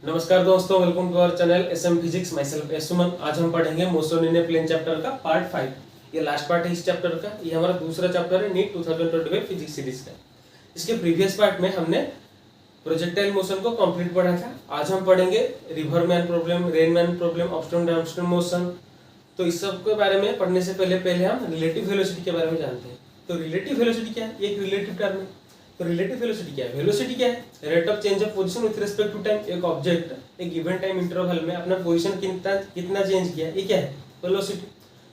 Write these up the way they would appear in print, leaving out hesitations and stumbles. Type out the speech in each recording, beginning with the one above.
नमस्कार दोस्तों, welcome to our channel SM physics. Myself S Suman. आज हम पढ़ेंगे motion in a plane chapter का पार्ट 5। ये लास्ट पार्ट है इस चैप्टर का। ये हमारा दूसरा चैप्टर है नीट 2025 फिजिक्स सीरीज का। इसके प्रीवियस पार्ट में हमने प्रोजेक्टाइल मोशन को कंप्लीट पढ़ा था। आज हम पढ़ेंगे river man problem, rain man problem, upstream downstream motion. तो इस सब के बारे में पढ़ने से पहले हम रिलेटिव वेलोसिटी के बारे में जानते हैं। तो रिलेटिव वेलोसिटी क्या है? ये एक रिलेटिव टर्म है। तो रिलेटिव वेलोसिटी क्या है? वेलोसिटी क्या है? Rate of change of position with respect to time. एक ऑब्जेक्ट एक गिवन टाइम इंटरवल में अपना पोजीशन कितना चेंज किया, ये क्या है? वेलोसिटी।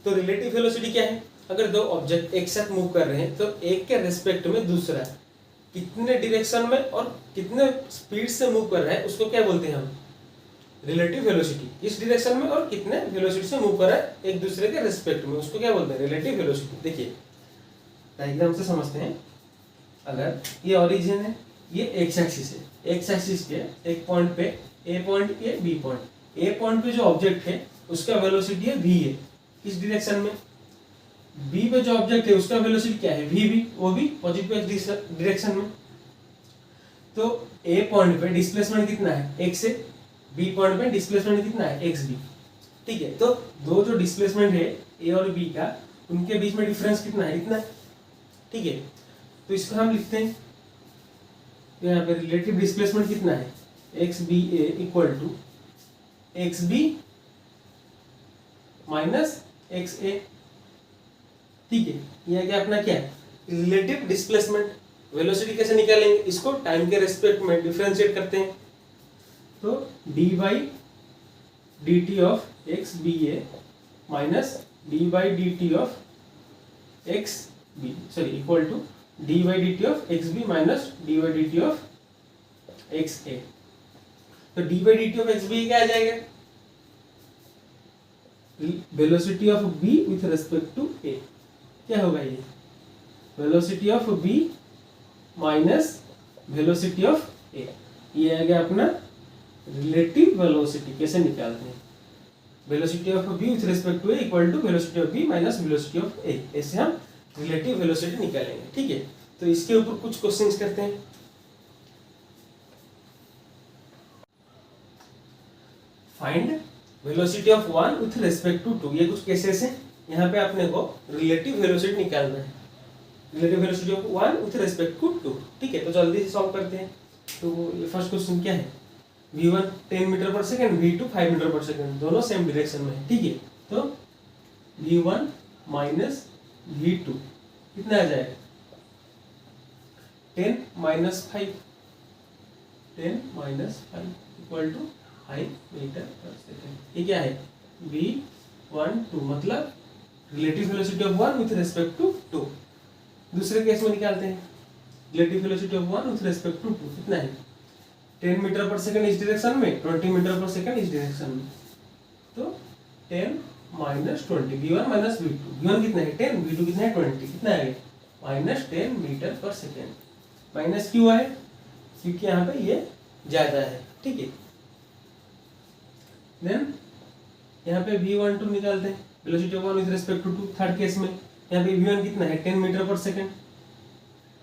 तो रिलेटिव वेलोसिटी क्या है? अगर दो ऑब्जेक्ट एक साथ मूव कर रहे हैं तो एक के रिस्पेक्ट में दूसरा कितने डायरेक्शन में और कितने स्पीड से मूव कर रहा है, उसको क्या बोलते हैं हम? Relative velocity. इस डायरेक्शन में और कितने वेलोसिटी से मूव कर रहा है एक दूसरे के रिस्पेक्ट में, उसको क्या बोलते हैं? Relative velocity. देखिए डायग्राम से समझते हैं। अगर ये ओरिजिन है, ये एक्स एक्सिस है, एक्स एक्सिस के एक पॉइंट पे ए पॉइंट, ये बी पॉइंट। ए पॉइंट पे जो ऑब्जेक्ट है उसका वेलोसिटी है वी है इस डायरेक्शन में। बी पे जो ऑब्जेक्ट है उसका वेलोसिटी क्या है? वी बी, वो भी पॉजिटिव डायरेक्शन में। तो ए पॉइंट पे डिस्प्लेसमेंट कितना है? एक्स है। बी पॉइंट पे डिस्प्लेसमेंट कितना है? X B. ठीक है। तो दो जो डिस्प्लेसमेंट है ए और बी का, उनके बीच में डिफरेंस कितना है? इतना। ठीक है। तो इसको हम लिखते हैं, यहाँ पे रिलेटिव डिस्प्लेसमेंट कितना है? X B A equal to X B minus X A. ठीक है। यह क्या अपना क्या है? Relative displacement. वेलोसिटी कैसे निकालेंगे? इसको टाइम के रेस्पेक्ट में डिफरेंशिएट करते हैं। तो D by D T of X B A minus D by D T of X B, sorry, equal to D by D T of X B minus D by D T of X A. तो D by D T of X B क्या आ जाएगा? Velocity of B with respect to A. क्या होगा ये? Velocity of B minus velocity of A. ये आ गया अपना रिलेटिव वेलोसिटी। कैसे निकालते हैं? Velocity of B with respect to A equal to velocity of B minus velocity of A. ऐसे हम रिलेटिव वेलोसिटी निकालेंगे। ठीक है। तो इसके ऊपर कुछ क्वेश्चंस करते हैं। Find velocity of one with respect to two. ये कुछ केसेस हैं। यहाँ पे अपने को रिलेटिव वेलोसिटी निकालना है। Relative velocity of one with respect to two. ठीक है। तो जल्दी से सॉल्व करते हैं। तो ये फर्स्ट क्वेश्चन क्या है? v1 10 metre per second, v2 5 meter per second, दोनों सेम डायरेक्शन में है। ठीक है। तो v1 माइनस v2 कितना आ जाएगा? 10 minus 5, 10 minus 5 equal to 5 meter per second. ये क्या है? v1 2, मतलब relative velocity of one with respect to two. दूसरे केस में निकालते हैं। Relative velocity of one with respect to two कितना है? 10 मीटर पर सेकेंड इस डायरेक्शन में, 20 मीटर पर सेकेंड इस डायरेक्शन में। तो 10 minus 20, v1 minus v2। v1 कितना है? 10, v2 कितना है? 20। कितना है? Minus 10 metre per second. Minus क्यों है? क्योंकि यहाँ पे ये ज्यादा है। ठीक है। देन यहाँ पे v12 निकालते हैं, velocity of one with respect to two. Third case में यहाँ पे v1 कितना है? 10 मीटर पर सेकेंड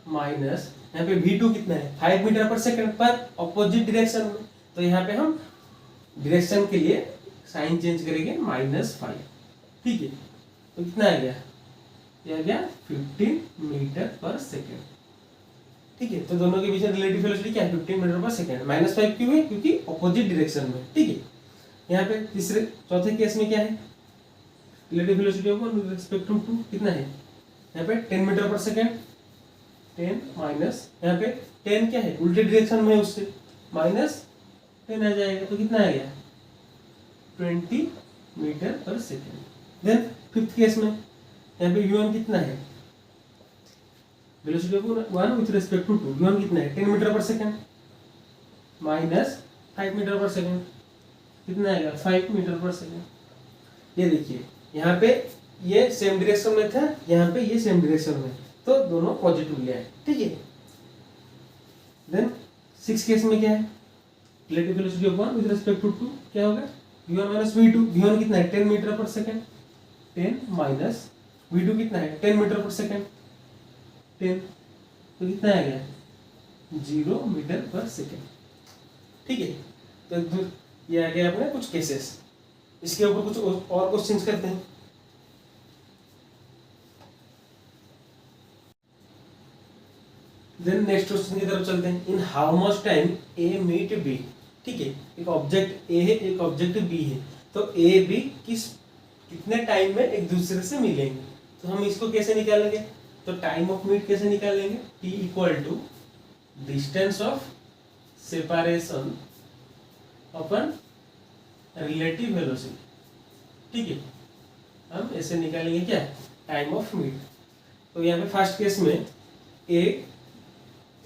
माइनस यहाँ पे v2 कितना है? 5 मीटर पर सेकेंड पर ऑपोजिट डायरेक्शन में। तो यहाँ पे हम डायरेक्शन के लिए साइन चेंज करेंगे, -5। ठीक है। तो कितना आ गया? ये आ गया 15 मीटर पर सेकेंड। ठीक है। तो दोनों के बीच में रिलेटिव वेलोसिटी क्या है? 15 मीटर पर सेकेंड। -5 क्यों है? क्योंकि ऑपोजिट डायरेक्शन में। ठीक है। यहाँ पे चौथे केस में क्या है? Relative velocity of one with respect to two कितना है? यहाँ पे 10 मीटर पर सेकेंड, 10 माइनस यहाँ पे 10 क्या है? उल्टे डायरेक्शन में है उससे, -10 आ जाएगा। तो कितना आ गया? 20 metre per second. Then fifth case में यहाँ पे v1 कितना है? Velocity of one with respect to two. v1 कितना है? 10 metre per second minus 5 meter per second. कितना आएगा? 5 मीटर पर सेकेंड। ये देखिए यहाँ पे ये सेम डायरेक्शन में था, यहाँ पे ये सेम डायरेक्शन में, तो दोनों पॉजिटिव ले आए। ठीक है। देन सिक्स केस में क्या है? Relative velocity of one with respect to two क्या होगा? v1 minus v2। v1 कितना है? 10 metre per second, 10 minus v2 कितना है? 10 मीटर पर सेकेंड, 10। तो कितना आ गया? 0 मीटर पर सेकेंड। ठीक है। तो ये आ गया अपने कुछ केसेस। इसके ऊपर कुछ और क्वेश्चंस करते हैं। देन नेक्स्ट क्वेश्चन की तरफ चलते हैं। In how much time A meet B. ठीक है, एक ऑब्जेक्ट ए है, एक ऑब्जेक्ट बी है, तो ए बी कितने टाइम में एक दूसरे से मिलेंगे। तो हम इसको कैसे निकालेंगे, तो टाइम ऑफ मीट कैसे निकालेंगे, T equal to distance of separation upon relative velocity. ठीक है, हम ऐसे निकालेंगे क्या, टाइम ऑफ मीट। तो यहाँ पे फर्स्ट केस में ए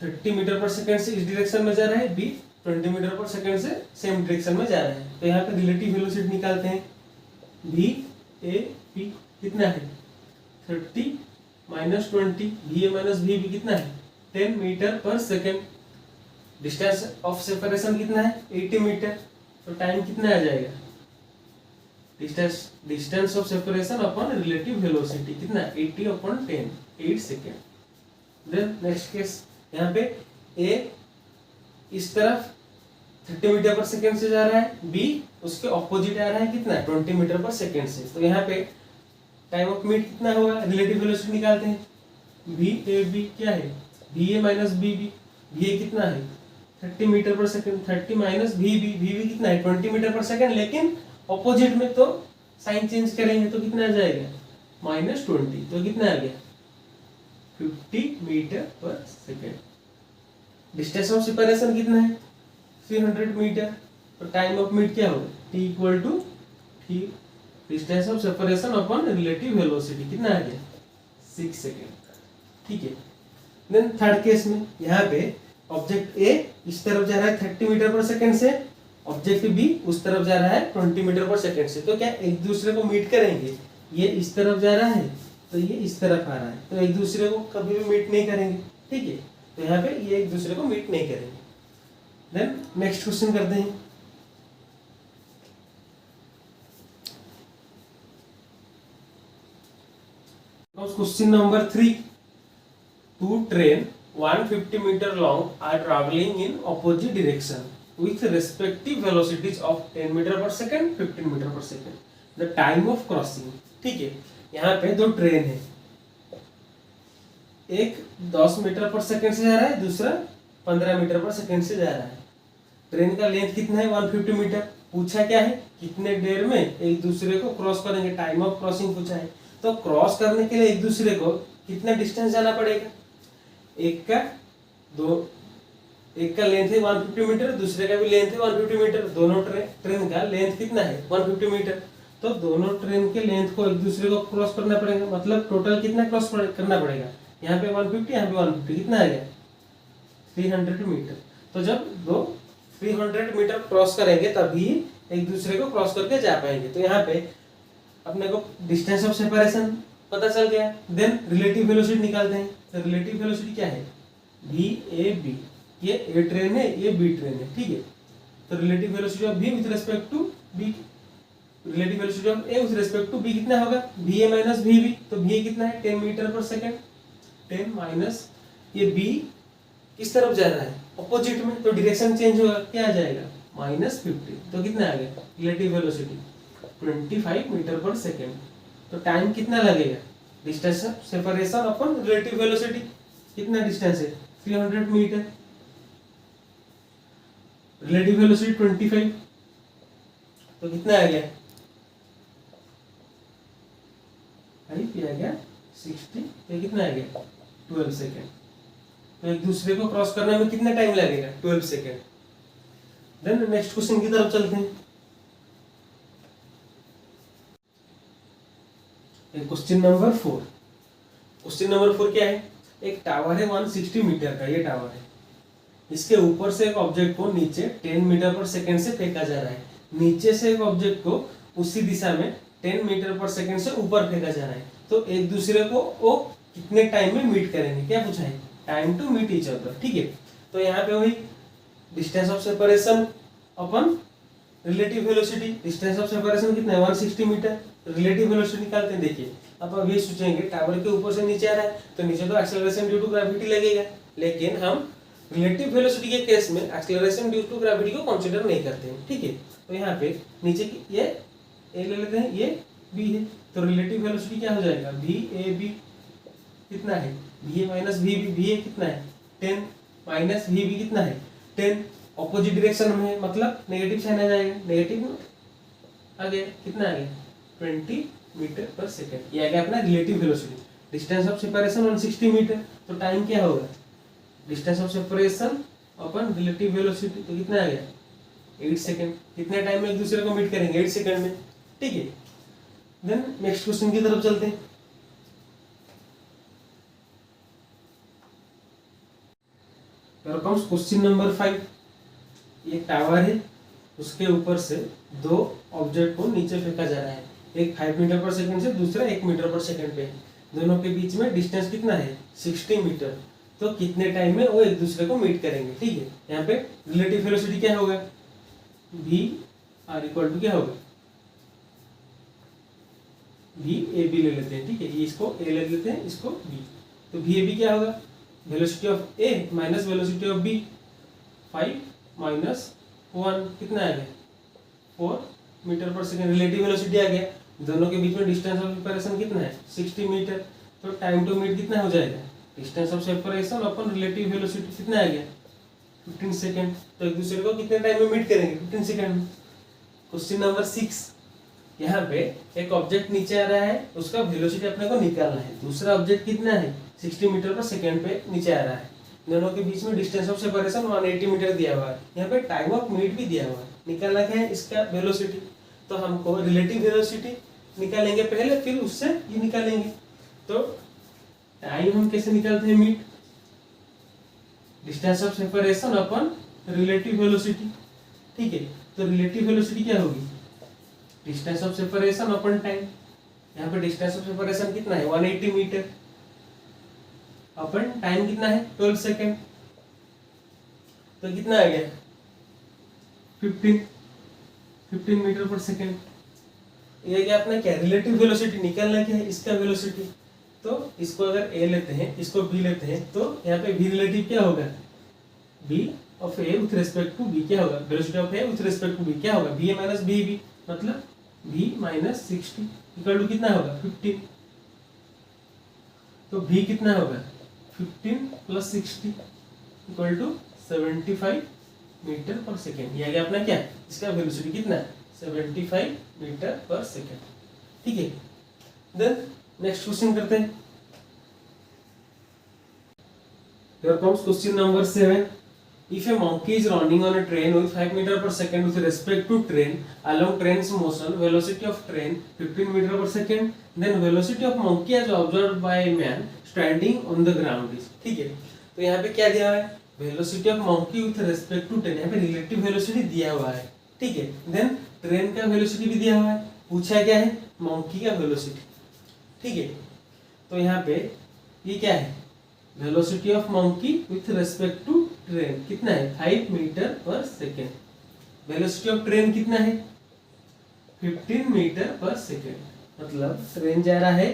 30 मीटर पर सेकेंड से इस डायरेक्शन में जा रहा है, बी 20 मीटर पर सेकेंड से सेम डायरेक्शन में जा रहा है। तो यहाँ पे रिलेटिव वेलोसिटी निकालते हैं, वी ए पी कितना है 30 minus 20, V A minus V B कितना है 10 metre per second. Distance of separation कितना है 80 मीटर। तो टाइम कितना आ जाएगा, distance of separation upon relative velocity कितना 80 upon 10, 8 second. Then next case, यहाँ पे ए इस तरफ 30 मीटर पर सेकेंड से जा रहा है, बी उसके ऑपोजिट आ रहा है कितना 20 मीटर पर सेकेंड से। तो यहाँ पे टाइम ऑफ मीट कितना होगा, रिलेटिव वेलोसिटी निकालते हैं, वी ए बी क्या है V A minus B B. V A कितना है 30 metre per second, 30 minus V B कितना है 20 मीटर पर सेकेंड, लेकिन ऑपोजिट में तो साइन चेंज करेंगे तो कितना आ जाएगा -20। तो कितना आ गया 50 metre per second. Distance of separation कितना है 300 मीटर। तो टाइम ऑफ मीट क्या होगा, T equal to distance of separation upon relative velocity कितना आ गया 6 सेकेंड। ठीक है, देन थर्ड केस में यहाँ पे ऑब्जेक्ट ए इस तरफ जा रहा है 30 मीटर पर सेकेंड से, ऑब्जेक्ट बी उस तरफ जा रहा है 20 मीटर पर सेकेंड से। तो क्या एक दूसरे को मीट करेंगे, ये इस तरफ जा रहा है तो ये इस तरफ आ रहा है, तो एक दूसरे को कभी भी मीट नहीं करेंगे। ठीक है, तो यहाँ पे ये एक दूसरे को मीट नहीं करेंगे। देन नेक्स्ट क्वेश्चन करते हैं। Question number 3, two train 150 meter long are travelling in opposite direction with respective velocities of 10 metre per second, 15 meter per second, the time of crossing। ठीक है, यहाँ पे दो ट्रेन है, एक 10 मीटर पर सेकेंड से जा रहा है, दूसरा 15 मीटर पर सेकेंड से जा रहा है। ट्रेन का लेंथ कितना है 150 मीटर। पूछा क्या है कितने देर में एक दूसरे को क्रॉस करेंगे, टाइम ऑफ क्रॉसिंग पूछा है। तो क्रॉस करने के लिए एक दूसरे को कितना डिस्टेंस जाना पड़ेगा, एक का लेंथ है 150 मीटर, दूसरे का भी लेंथ है 150 मीटर। दोनों ट्रेन का लेंथ कितना है 150 मीटर। तो दोनों ट्रेन के लेंथ को एक दूसरे को क्रॉस करना पड़ेगा, मतलब टोटल कितना क्रॉस करना पड़ेगा, यहाँ पे 150, यहाँ पे 150, कितना आ गया 300 मीटर। तो जब दो 300 मीटर क्रॉस करेंगे तभी एक दूसरे को क्रॉस करके जा पाएंगे। तो यहाँ पे अपने को डिस्टेंस ऑफ सेपरेशन पता चल गया। देन रिलेटिव वेलोसिटी निकालते हैं। तो रिलेटिव वेलोसिटी क्या है वी ए बी, ये ए ट्रेन है, ये बी ट्रेन है। ठीक है, तो relative velocity of B with respect to B, relative velocity of A with respect to B कितना होगा V A minus V B. तो वी ए कितना है 10 मीटर पर सेकेंड, 10 माइनस ये बी किस तरफ जा रहा है ऑपोजिट में, तो डायरेक्शन चेंज होगा, क्या आ जाएगा -50। तो कितना आ गया relative velocity 25 metre per second. तो टाइम कितना लगेगा, distance separation upon relative velocity, कितना डिस्टेंस है 300 मीटर, रिलेटिव वेलोसिटी 25, तो कितना आ गया 5 आ गया 60, तो कितना आ गया 12 सेकेंड। तो एक दूसरे को क्रॉस करने में कितना टाइम लगेगा 12 सेकेंड। देन नेक्स्ट क्वेश्चन की तरफ चलते हैं। क्वेश्चन नंबर 4, क्वेश्चन नंबर 4 क्या है, एक टावर है 160 मीटर का, ये टावर है, इसके ऊपर से एक ऑब्जेक्ट को नीचे 10 मीटर पर सेकेंड से फेंका जा रहा है, नीचे से एक ऑब्जेक्ट को उसी दिशा में 10 मीटर पर सेकेंड से ऊपर फेंका जा रहा है। तो एक दूसरे को वो कितने टाइम में मीट करेंगे, क्या पूछा है time to meet each other. ठीक है, तो यहाँ पे वही distance of separation upon relative velocity, distance of separation कितना है 160 मीटर, रिलेटिव वेलोसिटी निकालते हैं। देखिए अब ये सोचेंगे टावर के ऊपर से नीचे आ रहा है तो नीचे तो एक्सेलरेशन ड्यू टू ग्रेविटी लगेगा, लेकिन हम रिलेटिव वेलोसिटी के केस में एक्सेलरेशन ड्यू टू ग्रेविटी को कंसीडर नहीं करते हैं, ठीक है। तो यहाँ पे नीचे की ये ए ले लेते हैं, ये बी है, तो रिलेटिव वेलोसिटी क्या हो जाएगा, वी ए बी कितना है, V A minus V B, V A कितना है 10 माइनस वी बी कितना है 10, ऑपोजिट डायरेक्शन में मतलब नेगेटिव साइन आ जाएगा, नेगेटिव आ गया, कितना आ गया 20 मीटर पर सेकेंड, ये आ गया अपना relative velocity. Distance of separation 160 meter, तो टाइम क्या होगा, distance of separation upon relative velocity, तो कितना आ गया 8 सेकेंड। कितने टाइम में एक दूसरे को मीट करेंगे, 8 सेकेंड में, ठीक है। देन नेक्स्ट क्वेश्चन की तरफ चलते हैं। Question number 5। एक टावर है, उसके ऊपर से दो ऑब्जेक्ट को नीचे फेंका जा रहा है, एक 5 मीटर पर सेकंड से, दूसरा 1 मीटर पर सेकंड पे। दोनों के बीच में डिस्टेंस कितना है 60 मीटर। तो कितने टाइम में वो एक दूसरे को मीट करेंगे, ठीक है। यहाँ पे रिलेटिव वेलोसिटी क्या होगा, वी आर इक्वल टू क्या होगा, वी ए बी ले लेते हैं, ठीक है। इसको ए ले लेते हैं, इसको बी, तो वी ए बी क्या होगा, velocity of A minus velocity of B, 5 minus 1 कितना आ गया 4 metre per second, relative velocity आ गया। दोनों के बीच में डिस्टेंस ऑफ सेपरेशन कितना है 60 मीटर, तो टाइम टू मीट कितना हो जाएगा, distance of separation upon relative velocity कितना आ गया 15 सेकेंड। तो एक दूसरे को कितने टाइम में मीट करेंगे 15 सेकेंड में। Question number 6। यहाँ पे एक ऑब्जेक्ट नीचे आ रहा है, उसका वेलोसिटी अपने को निकालना है। दूसरा ऑब्जेक्ट कितना है 60 मीटर पर सेकेंड पे नीचे आ रहा है। दोनों के बीच में डिस्टेंस ऑफ सेपरेशन 180 मीटर दिया हुआ है। यहाँ पे टाइम ऑफ मीट भी दिया हुआ है। निकालना क्या है इसका वेलोसिटी, तो हमको रिलेटिव वेलोसिटी निकालेंगे पहले, फिर उससे ये निकालेंगे। तो टाइम हम कैसे निकालते हैं, meet distance of separation upon relative velocity, ठीक है। तो रिलेटिव वेलोसिटी क्या होगी, distance of separation upon time. यहाँ पे डिस्टेंस ऑफ सेपरेशन कितना है 180 मीटर, अपन टाइम कितना है 12 सेकेंड, तो कितना आ गया 15 मीटर पर सेकेंड। ये क्या अपना क्या रिलेटिव वेलोसिटी निकालना क्या है इसका वेलोसिटी। तो इसको अगर ए लेते हैं, इसको बी लेते हैं, तो यहाँ पे बी रिलेटिव क्या होगा, B of A with respect to B क्या होगा, velocity of A with respect to B क्या होगा, B A minus B B, मतलब बी माइनस 60 इक्वल टू कितना होगा 15। तो बी कितना होगा 15 plus 60 equal to 75 meter per second. ये आ गया अपना क्या, इसका वेलोसिटी कितना है 75 मीटर पर सेकेंड, ठीक है। देन नेक्स्ट क्वेश्चन करते हैं। Here comes question number 7. If a monkey is running on a train with 5 meter per second with respect to train along train's motion, velocity of train 15 meter per second, then velocity of monkey as observed by a man standing on the ground is, ठीक है। तो यहाँ पे क्या दिया है, velocity of monkey with respect to train, यहाँ पे रिलेटिव वेलोसिटी दिया हुआ है, ठीक है। देन ट्रेन का वेलोसिटी भी दिया हुआ है, पूछा क्या है मंकी का वेलोसिटी, ठीक है। तो यहाँ पे ये क्या है, velocity of monkey with respect to train कितना है 5 meter per second. Velocity of train कितना है 15 मीटर पर सेकेंड, मतलब ट्रेन जा रहा है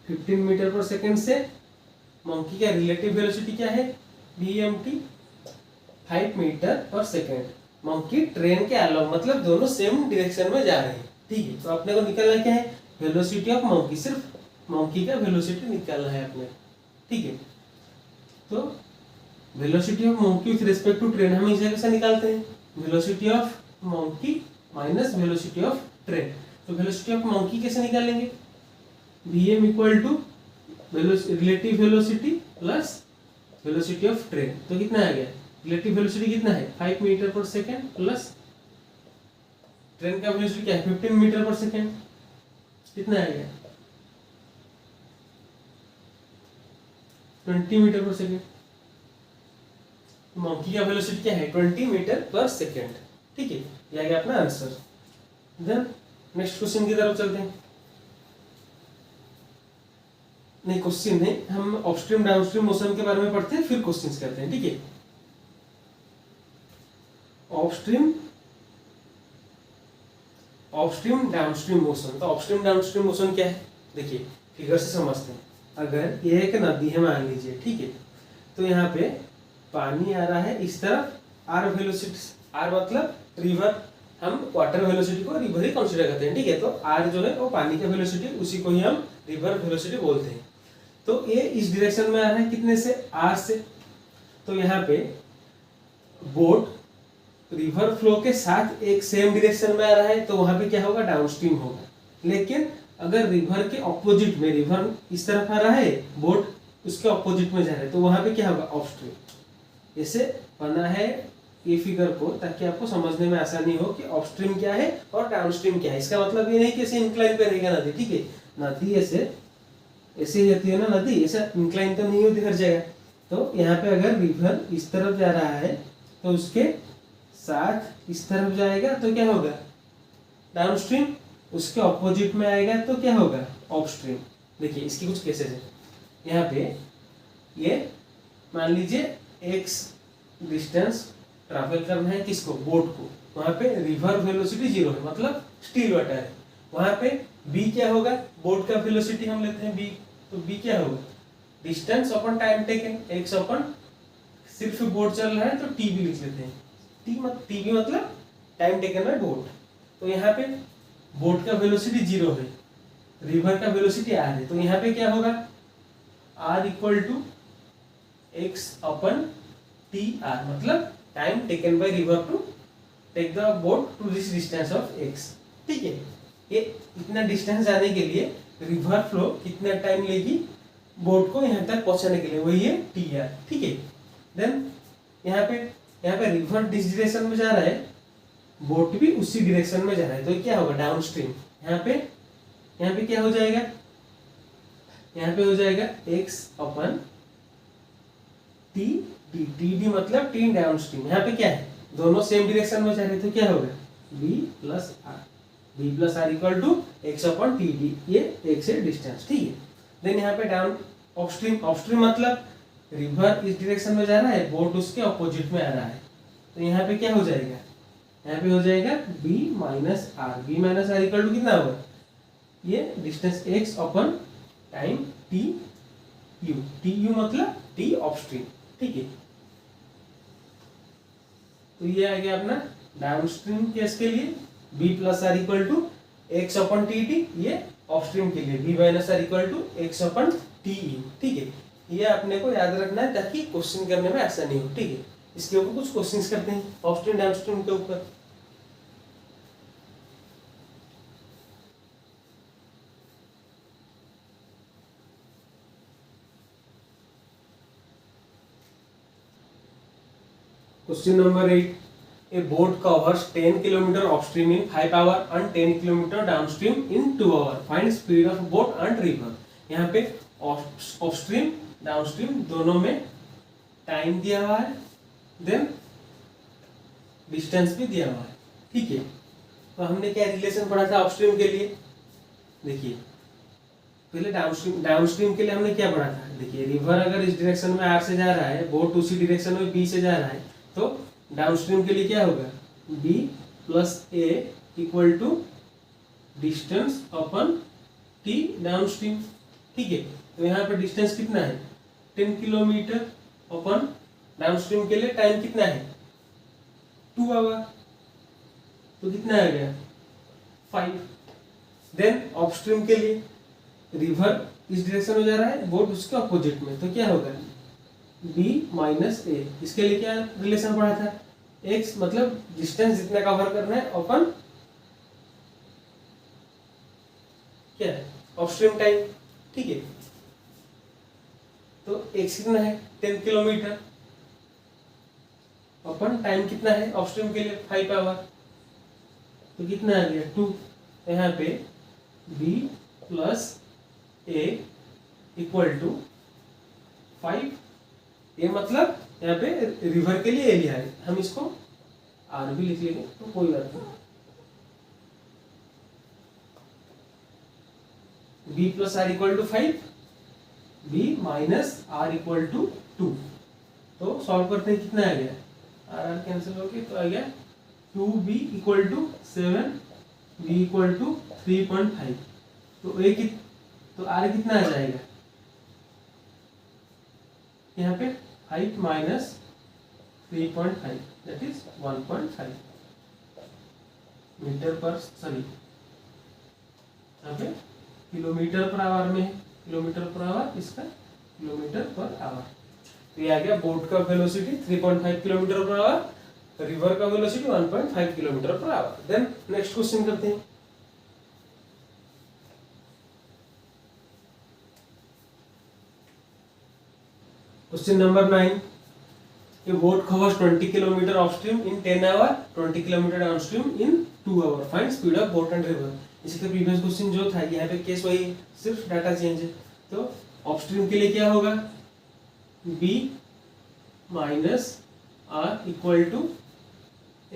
15 मीटर पर सेकेंड से। मंकी का रिलेटिव वेलोसिटी क्या है VMT 5 meter per second. Monkey train के अलावा मतलब दोनों सेम डायरेक्शन में जा रहे हैं, ठीक है। तो अपने को निकालना क्या है वेलोसिटी ऑफ मंकी, सिर्फ मंकी का वेलोसिटी निकालना है अपने, ठीक है। तो velocity of monkey with respect to train हम इसे कैसे निकालते हैं, velocity of monkey minus velocity of train. तो वेलोसिटी ऑफ मंकी कैसे निकालेंगे, Vm equal to relative velocity plus velocity of train. तो कितना आ गया, रिलेटिव वेलोसिटी कितना है 5 meter per second plus train का वेलोसिटी क्या है 15 मीटर पर सेकेंड, कितना आ गया 20 मीटर पर सेकेंड। मंकी का वेलोसिटी क्या है 20 मीटर पर सेकेंड, ठीक है। ये आ गया अपना आंसर। देन नेक्स्ट क्वेश्चन की तरफ चलते हैं। नहीं क्वेश्चन नहीं, हम अपस्ट्रीम डाउनस्ट्रीम मोशन के बारे में पढ़ते हैं फिर क्वेश्चंस करते हैं, ठीक है। Upstream downstream motion. तो अपस्ट्रीम डाउनस्ट्रीम मोशन क्या है, देखिए फिगर से समझते हैं। अगर ये एक नदी है मान लीजिए, ठीक है। तो यहाँ पे पानी आ रहा है इस तरफ, आर वेलोसिटी, आर मतलब रिवर, हम वाटर वेलोसिटी को रिवर ही कंसीडर करते हैं, ठीक है। तो आर जो है वो पानी का वेलोसिटी, उसी को ही हम रिवर वेलोसिटी बोलते हैं। तो ये इस डायरेक्शन में आ रहा है कितने से, आर से। तो यहाँ पे बोट रिवर फ्लो के साथ एक सेम डायरेक्शन में आ रहा है, तो वहां पे क्या होगा, डाउनस्ट्रीम होगा। लेकिन अगर रिवर के ऑपोजिट में, रिवर इस तरफ आ रहा है, बोट उसके ऑपोजिट में जा रहा है, तो वहां पे क्या होगा, अपस्ट्रीम। ऐसे बना है ये फिगर को ताकि आपको समझने में आसानी हो कि अपस्ट्रीम क्या है और डाउनस्ट्रीम क्या है। इसका मतलब ये नहीं कि ऐसे इंक्लाइन पे रहेगा नदी, ठीक है। नदी ऐसे ऐसे ही रहती है ना, नदी ऐसा इंक्लाइन तो नहीं होती हर जगह। तो यहाँ पे अगर रिवर इस तरफ जा रहा है तो उसके साथ इस तरफ जाएगा तो क्या होगा, डाउनस्ट्रीम। उसके ऑपोजिट में आएगा तो क्या होगा, अपस्ट्रीम। देखिए इसकी कुछ केसेस है। यहाँ पे ये मान लीजिए x डिस्टेंस ट्रैवल करना है किसको, बोट को। वहां पे रिवर वेलोसिटी 0 है, मतलब स्टिल वाटर है। वहां पे b क्या होगा, बोट का वेलोसिटी हम लेते हैं b, तो b क्या होगा, डिस्टेंस अपन टाइम टेकन, x अपन सिर्फ बोट चल रहा है तो t भी लिख लेते हैं। t भी मतलब टाइम टेकन बाय बोट। तो यहाँ पे बोट का वेलोसिटी 0 है, रिवर का वेलोसिटी r है, तो यहाँ पे क्या होगा, r equal to x upon T R, मतलब time taken by river to take the boat to this distance of x, ठीक है। ये इतना डिस्टेंस जाने के लिए रिवर फ्लो कितना टाइम लेगी बोट को यहाँ तक पहुंचाने के लिए, वही है टी आर, ठीक है। देन यहाँ पे रिवर जिस डायरेक्शन में जा रहा है, बोट भी उसी डायरेक्शन में जा रहा है, तो क्या होगा, डाउनस्ट्रीम। यहाँ पे क्या हो जाएगा, यहाँ पे हो जाएगा x upon T D, T D मतलब टी डाउनस्ट्रीम। यहाँ पे क्या है, दोनों सेम डायरेक्शन में जा रहे हैं, तो क्या होगा, b plus R equal to x upon T D, ये x है डिस्टेंस, ठीक है। देन यहाँ पे डाउन अपस्ट्रीम मतलब रिवर इस डायरेक्शन में जा रहा है, बोट उसके ऑपोजिट में आ रहा है, तो यहाँ पे क्या हो जाएगा, यहाँ पे हो जाएगा b minus R equal to कितना होगा, ये distance x upon time T U मतलब टी अपस्ट्रीम, ठीक है। तो ये आ गया अपना डाउनस्ट्रीम केस के लिए b plus R equal to X upon T T, ये अपस्ट्रीम के लिए b minus R equal to X upon T U, ठीक है। ये अपने को याद रखना है ताकि क्वेश्चन करने में आसानी हो, ठीक है। इसके ऊपर कुछ क्वेश्चंस करते हैं अपस्ट्रीम डाउनस्ट्रीम के ऊपर। Question number 8. A boat covers 10 km upstream in 5 hours and 10 km downstream in 2 hours. Find speed of boat and river. यहाँ पे upstream downstream दोनों में टाइम दिया हुआ है, देन डिस्टेंस भी दिया हुआ है, ठीक है। तो हमने क्या रिलेशन पढ़ा था अपस्ट्रीम के लिए, देखिए पहले डाउनस्ट्रीम के लिए हमने क्या पढ़ा था, देखिए रिवर अगर इस डायरेक्शन में आर से जा रहा है, बोट उसी डायरेक्शन में बी से जा रहा है, तो डाउनस्ट्रीम के लिए क्या होगा, b plus A equal to distance upon t downstream, ठीक है। तो यहाँ पे डिस्टेंस कितना है, 10 किलोमीटर अपन डाउनस्ट्रीम के लिए टाइम कितना है, 2 आवर, तो कितना आ गया 5। देन अपस्ट्रीम के लिए रिवर इस डायरेक्शन में जा रहा है, बोट उसके अपोजिट में, तो क्या होगा b माइनस ए। इसके लिए क्या रिलेशन पढ़ा था, x मतलब डिस्टेंस जितना कवर करना है अपन क्या है अपस्ट्रीम टाइम, ठीक है। तो x कितना है 10 किलोमीटर, अपन टाइम कितना है अपस्ट्रीम के लिए 5 आवर, तो कितना आ गया 2। यहाँ पे b plus A equal to 5, ये मतलब यहाँ पे रिवर के लिए ए लिया है, हम इसको आर भी लिख लेंगे तो कोई बात नहीं। b plus R equal to 5, b minus R equal to 2। तो सॉल्व करते हैं, कितना आ गया, आर कैंसिल हो गया, तो आ गया 2b equal to 7, b equal to 3.5। तो तो आर कितना आ जाएगा, यहाँ पे 5 माइनस 3.5 दैट इज 1.5 मीटर पर सॉरी यहाँ पे किलोमीटर पर आवर में है, किलोमीटर पर आवर, इसका किलोमीटर पर आवर। तो ये आ गया बोट का velocity 3.5 kilometre per hour, river का velocity 1.5 kilometre per hour. Then next question करते हैं। Question number 9, a boat covers 20 kilometer upstream in 10 hour, 20 kilometer downstream in 2 hour. Find speed of boat and river. इसके previous question जो था यहाँ पे case वही, सिर्फ डाटा चेंज है। तो अपस्ट्रीम के लिए क्या होगा, b minus R equal to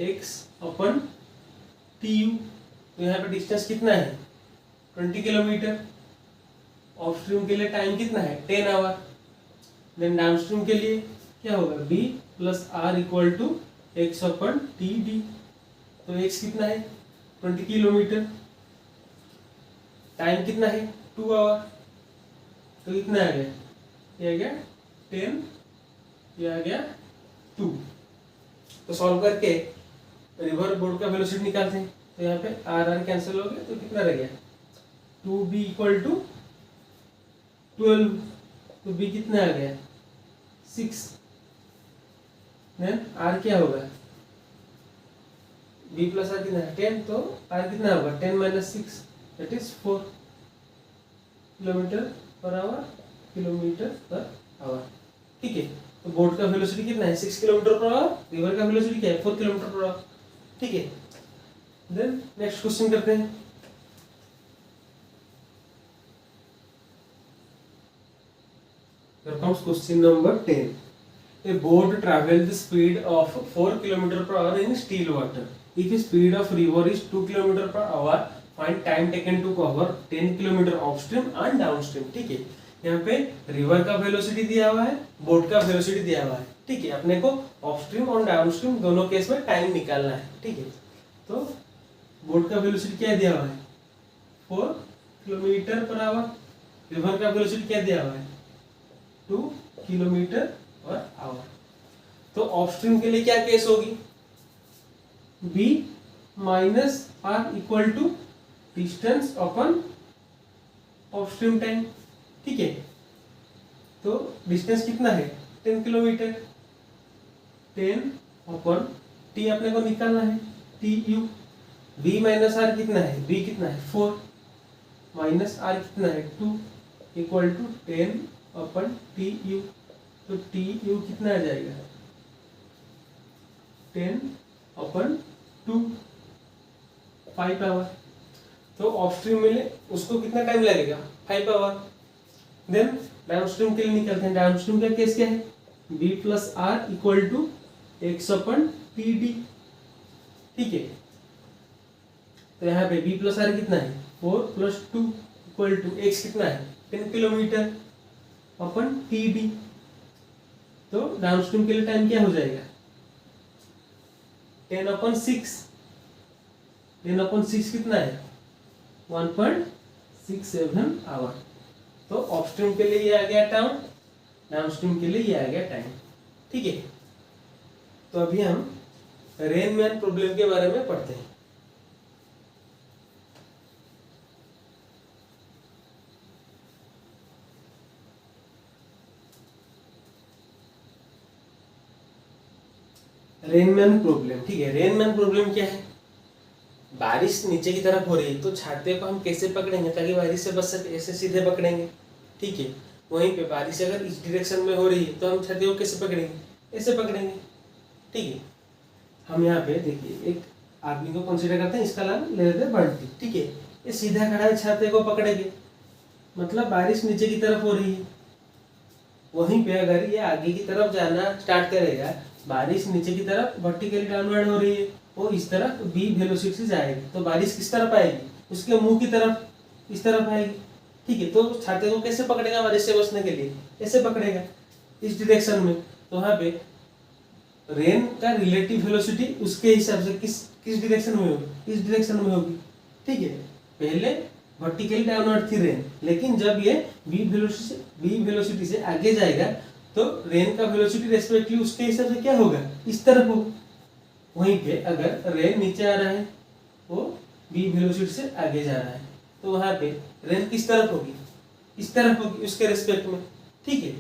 X upon T U. तो यहाँ पे डिस्टेंस कितना है 20 किलोमीटर, अपस्ट्रीम के लिए टाइम कितना है 10 आवर। देन डाउनस्ट्रीम के लिए क्या होगा b plus R equal to X upon T D. तो x कितना है 20 किलोमीटर, टाइम कितना है 2 आवर। तो कितना आ गया, ये आ गया 10, ये आ गया 2। तो सॉल्व करके रिवर बोर्ड का वेलोसिटी निकालते हैं। तो यहाँ पे आर आर कैंसिल हो गया, तो कितना रह गया 2b इक्वल टू 12। तो b कितना आ गया 6। देन आर क्या होगा, b प्लस आर कितना है 10, तो आर कितना होगा 10 minus 6 that is 4 kilometre per our, kilometre per our. ठीक है, तो बोट का वेलोसिटी कितना है 6 किलोमीटर पर आवर, रिवर का वेलोसिटी क्या है 4 किलोमीटर पर आवर। ठीक है, देन नेक्स्ट क्वेश्चन करते हैं। Here comes question number 10. A boat travels the speed of 4 km per hour in still water. If the speed of river is 2 km per hour, find time taken to cover 10 km upstream and downstream. ठीक है, यहाँ पे river का velocity दिया हुआ है, boat का velocity दिया हुआ है। ठीक है, अपने को अपस्ट्रीम और डाउनस्ट्रीम दोनों केस में टाइम निकालना है। ठीक है, तो बोट का वेलोसिटी क्या दिया हुआ है 4 किलोमीटर पर आवर, रिवर का वेलोसिटी क्या दिया हुआ है 2 किलोमीटर पर आवर। तो अपस्ट्रीम के लिए क्या केस होगी, b minus R equal to distance upon upstream time. ठीक है, तो डिस्टेंस कितना है 10 किलोमीटर, 10 अपन t अपने को निकालना है T U. b minus R कितना है, b कितना है 4 माइनस आर कितना है 2 equal to 10 upon T U. तो टी यू कितना आ जाएगा 10 अपन 2 5 आवर। तो अपस्ट्रीम में उसको कितना टाइम लगेगा 5 आवर। देन डाउनस्ट्रीम के लिए निकलते हैं। डाउनस्ट्रीम का केस क्या है b plus R equal to X upon T D. ठीक है, तो यहाँ पे b प्लस आर कितना है 4 प्लस 2 इक्वल टू एक्स कितना है 10 किलोमीटर अपन टी डी। तो डाउनस्ट्रीम के लिए टाइम क्या हो जाएगा 10 अपन 6, 10 अपन 6 कितना है 1.67 आवर। तो अपस्ट्रीम के लिए ये आ गया टाइम, डाउनस्ट्रीम के लिए ये आ गया टाइम। ठीक है, तो अभी हम रेनमैन प्रॉब्लम के बारे में पढ़ते हैं। Rain Man problem. ठीक है, रेनमैन प्रॉब्लम क्या है, बारिश नीचे की तरफ हो रही है तो छाते को हम कैसे पकड़ेंगे ताकि बारिश से बच सके, ऐसे सीधे पकड़ेंगे। ठीक है, वहीं पे बारिश अगर इस डायरेक्शन में हो रही है तो हम छाते को कैसे पकड़ेंगे, ऐसे पकड़ेंगे। ठीक है, हम यहाँ पे देखिए एक आदमी को कंसीडर करते हैं, इसका नाम ले लेते हैं बंटी। ठीक है, ये सीधा खड़ा है, छाते को पकड़ेंगे, मतलब बारिश नीचे की तरफ हो रही है। वहीं पे अगर ये आगे की तरफ जाना स्टार्ट करेगा, बारिश नीचे की तरफ वर्टिकली डाउनवर्ड हो रही है, वो इस तरफ b वेलोसिटी से जाएगी, तो बारिश किस तरफ आएगी उसके मुंह की तरफ, इस तरफ आएगी। ठीक है, तो छाते को कैसे पकड़ेगा बारिश से बचने के लिए, ऐसे पकड़ेगा इस डायरेक्शन में। तो वहाँ पे रेन का रिलेटिव वेलोसिटी उसके हिसाब से किस डायरेक्शन में होगी, इस डायरेक्शन में होगी। ठीक है, पहले वर्टिकली डाउनवर्ड थी रेन, लेकिन जब ये b वेलोसिटी से आगे जाएगा तो रेन का वेलोसिटी रेस्पेक्टिवली उसके हिसाब से क्या होगा, इस तरफ होगा। वहीं पे अगर रेन नीचे आ रहा है, वो बी वेलोसिटी से आगे जा रहा है, तो वहां पे रेन किस तरफ होगी, इस तरफ होगी उसके रेस्पेक्ट में। ठीक है,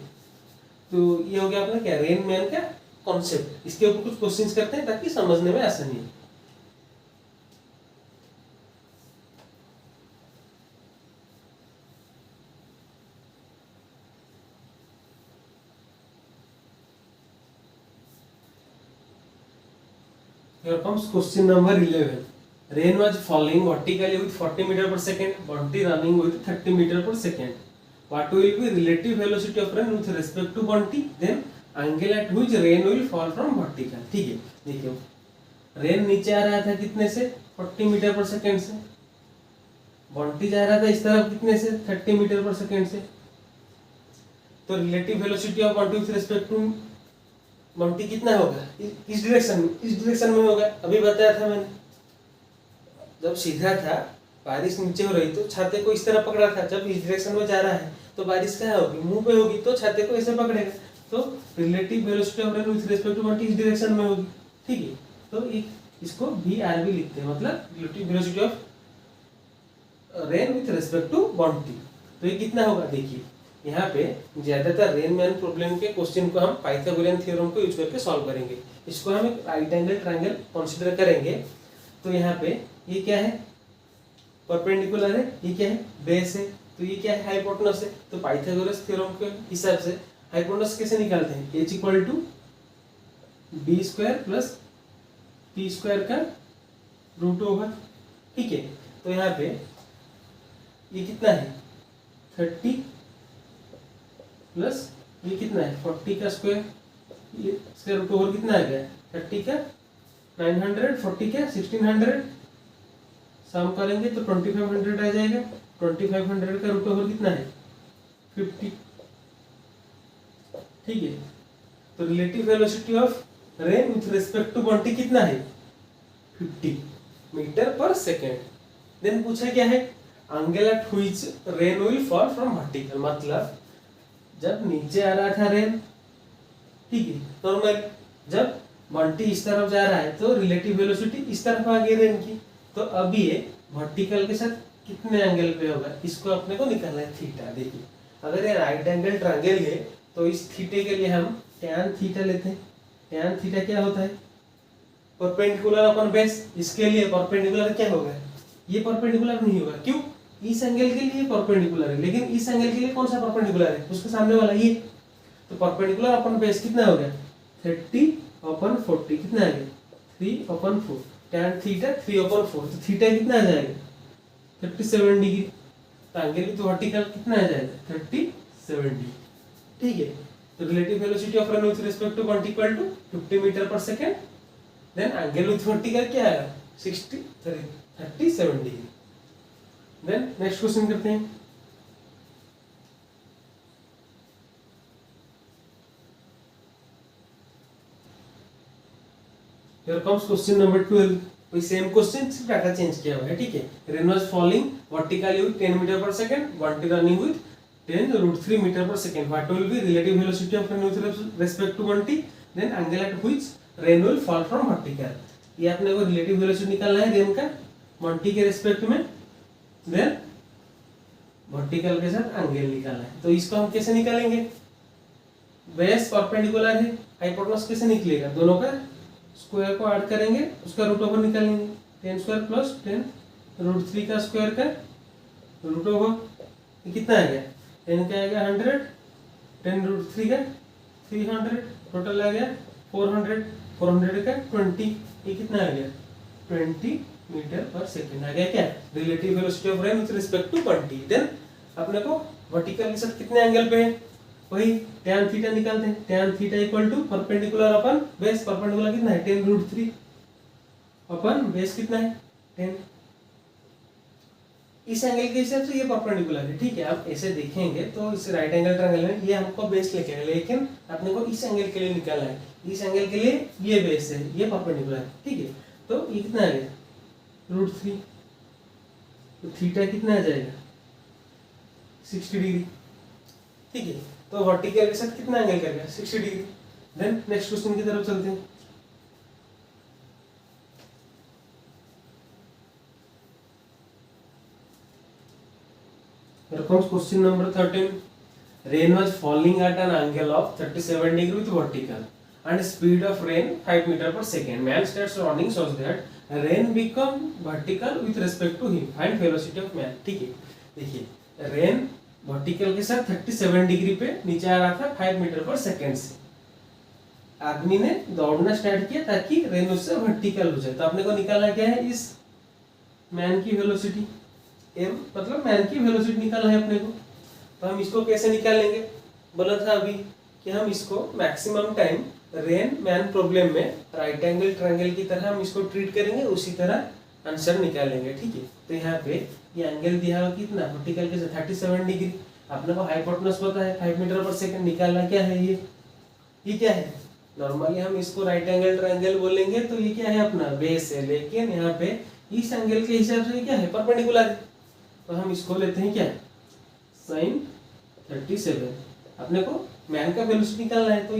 तो ये हो गया अपना क्या, रेन मैन का कॉन्सेप्ट। इसके ऊपर कुछ क्वेश्चंस करते हैं ताकि समझने में आसानी हो। Here comes question number 11. Rain was falling vertically with 40 meter per second. Bunty running with 30 meter per second. What will be relative velocity of rain with respect to Bunty? Then angle at which rain will fall from vertical. ठीक है, देखिए rain नीचे आ रहा था कितने से, 40 metre per second से। बंटी जा रहा था इस तरफ कितने से, 30 मीटर पर सेकेंड से। तो relative velocity of Bunty with respect to Bunty कितना होगा, इस डायरेक्शन में होगा। अभी बताया था मैंने, जब सीधा था बारिश नीचे हो रही तो छाते को इस तरह पकड़ा था, जब इस डायरेक्शन में जा रहा है तो बारिश क्या होगी, मुंह पे होगी, तो छाते को ऐसे पकड़ेगा। तो relative velocity of rain with respect to Bunty इस डायरेक्शन में होगी। ठीक है, तो इसको VRV लिखते हैं, मतलब relative velocity of rain with respect to Bunty. तो ये कितना होगा, देखिए यहाँ पे ज्यादातर रेन मैन प्रॉब्लम के क्वेश्चन को हम पाइथागोरियन थ्योरम को यूज करके सॉल्व करेंगे। इसको हम एक राइट एंगल ट्रायंगल कंसीडर करेंगे। तो यहाँ पे ये क्या है, परपेंडिकुलर है, ये क्या है, बेस है, तो ये क्या है, हाइपोटेनस है। तो पाइथागोरस थ्योरम के हिसाब से हाइपोटेनस कैसे निकालते हैं, h equal to B square plus P square का रूट ओवर। ठीक है, तो यहाँ पे ये कितना है, 30 प्लस ये कितना है, 40 का स्क्वायर, ये स्क्वायर रूट ओवर कितना आ गया, 30 का 900, 40 का 1600, सम करेंगे तो 2500 आ जाएगा। 2500 का रूट ओवर कितना है, 50। ठीक है, तो relative velocity of rain with respect to Bunty कितना है, 50 मीटर पर सेकेंड। देन पूछा क्या है, angle at which rain will fall from vertical, मतलब जब नीचे आ रहा था रेन, ठीक है, नॉर्मल, जब बंटी इस तरफ जा रहा है तो रिलेटिव वेलोसिटी इस तरफ आ गई रेन की। तो अभी ये वर्टिकल के साथ कितने एंगल पे होगा, इसको अपने को निकालना है, थीटा। देखिए अगर ये राइट एंगल ट्रायंगल है तो इस थीटे के लिए हम tan थीटा लेते हैं। tan थीटा क्या होता है, परपेंडिकुलर अपन बेस। इसके लिए परपेंडिकुलर क्या होगा, ये परपेंडिकुलर नहीं होगा, क्यों, इस एंगल के लिए परपेंडिकुलर है, लेकिन इस एंगल के लिए कौन सा परपेंडिकुलर है, उसके सामने वाला ये। तो परपेंडिकुलर अपन बेस कितना हो गया, 30/40 कितना आ गया, 3/4। tan थीटा 3/4, तो थीटा कितना आ जाएगा, 37 डिग्री। तो एंगल विथ वर्टिकल कितना आ जाएगा, 37 डिग्री। ठीक है, तो relative velocity of rain with respect to Bunty equal to 50 metre per second. Then angle with vertical क्या आएगा, 37 डिग्री। देन नेक्स्ट क्वेश्चन करते हैं। Here comes question number 12. वही सेम क्वेश्चन, सिर्फ डाटा चेंज किया हुआ है। ठीक है, rain was falling vertically with 10 metre per second, Bunty running with 10√3 metre per second. What will be relative velocity of rain with respect to Bunty, then angle at which rain will fall from vertical. ये अपने को relative velocity निकालना है rain का बंटी के respect में, then vertical के साथ एंगल निकालना है। तो इसको हम कैसे निकालेंगे, बेस परपेंडिकुलर है, हाइपोटेनस कैसे निकलेगा, दोनों का स्क्वायर को ऐड करेंगे, उसका रूट ओवर निकालेंगे। 10 स्क्वायर प्लस 10√3 का स्क्वायर का रूट ओवर, ये कितना आ गया, 10 का आ गया 100, 10√3 का 300, टोटल आ गया 400, 400 का 20, ये कितना आ गया, 20 मीटर पर सेकेंड आ गया। क्या, relative velocity of rain with respect to Bunty. Then अपने को वर्टिकल के साथ कितने एंगल पे है, वही tan थीटा निकालते हैं। tan theta equal to perpendicular upon base, perpendicular कितना है, 10√3 अपन बेस कितना है, 10। इस एंगल के हिसाब से ये परपेंडिकुलर है। ठीक है, आप ऐसे देखेंगे तो इस राइट एंगल ट्रायंगल में ये हमको बेस लेके है, लेकिन अपने को इस एंगल के लिए निकालना है। इस एंगल के लिए ये बेस है, ये परपेंडिकुलर है। ठीक है, तो ये कितना आ गया, √3। तो थीटा कितना आ जाएगा, 60 डिग्री। ठीक है। तो वर्टिकल के साथ कितना एंगल करेगा 60 डिग्री। देन नेक्स्ट क्वेश्चन की तरफ चलते हैं। Here comes question number 13. Rain was falling at an angle of 37 degree with vertical and speed of rain 5 meter per second. Man starts running so that rain become vertical with respect to him. Find velocity of man. ठीक है, देखिए rain vertical के साथ 37 degree पे नीचे आ रहा था 5 meter per second से। आदमी ने दौड़ना स्टार्ट किया ताकि रेन उससे वर्टिकल हो जाए। तो अपने को निकालना क्या है, इस मैन की वेलोसिटी, एम मतलब मैन की वेलोसिटी निकालना है अपने को। तो हम इसको कैसे निकालेंगे, बोला था अभी कि हम इसको maximum time rain man problem में राइट एंगल ट्रायंगल की तरह हम इसको ट्रीट करेंगे, उसी तरह आंसर निकालेंगे। ठीक है, तो यहाँ पे ये एंगल दिया हुआ कितना वर्टिकल के 37 डिग्री। अपने को हाइपोटेनस पता है 5 मीटर पर सेकंड। निकालना क्या है, ये क्या है, नॉर्मली हम इसको राइट एंगल ट्रायंगल बोलेंगे तो ये क्या है अपना बेस है, लेकिन यहाँ पे इस एंगल के हिसाब से क्या है परपेंडिकुलर है। तो हम इसको लेते हैं क्या sin 37। अपने को मैन का वेलोसिटी निकालना है तो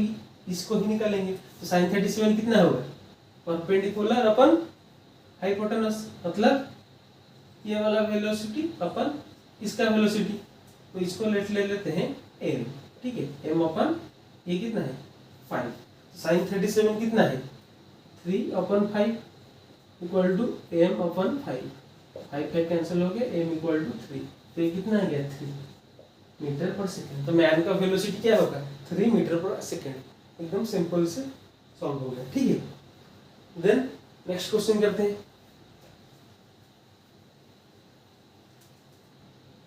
इसको ही निकालेंगे। तो sin 37 कितना होगा, परपेंडिकुलर अपन हाइपोटेनस, मतलब ये वाला वेलोसिटी अपन इसका वेलोसिटी। तो इसको ले लेते हैं m। ठीक है, m अपन ये कितना है 5। sin 37 कितना है 3/5 equal to m upon 5। 5 cancel हो गया, m इक्वल टू 3। तो ये कितना आ गया 3 मीटर पर सेकेंड। तो मैन का वेलोसिटी क्या होगा 3 मीटर पर सेकेंड। एकदम सिंपल से सॉल्व हो गया। ठीक है, देन नेक्स्ट क्वेश्चन करते हैं।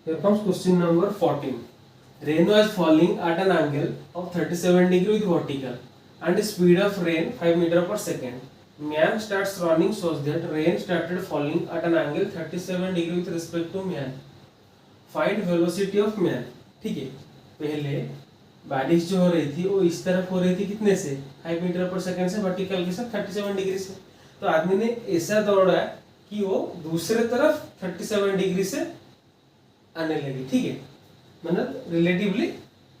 Here comes question number 14. Rain was falling at an angle of 37 degree with vertical and speed of rain 5 meter per second. Man starts running so that rain started falling at an angle 37 degree with respect to man. Find velocity of man. ठीक है, पहले बारिश जो हो रही थी वो इस तरफ हो रही थी कितने से 5 मीटर पर सेकंड से, वर्टिकल के साथ 37 डिग्री से। तो आदमी ने ऐसा दौड़ा कि वो दूसरे तरफ 37 डिग्री से आने लगी। ठीक है, मतलब रिलेटिवली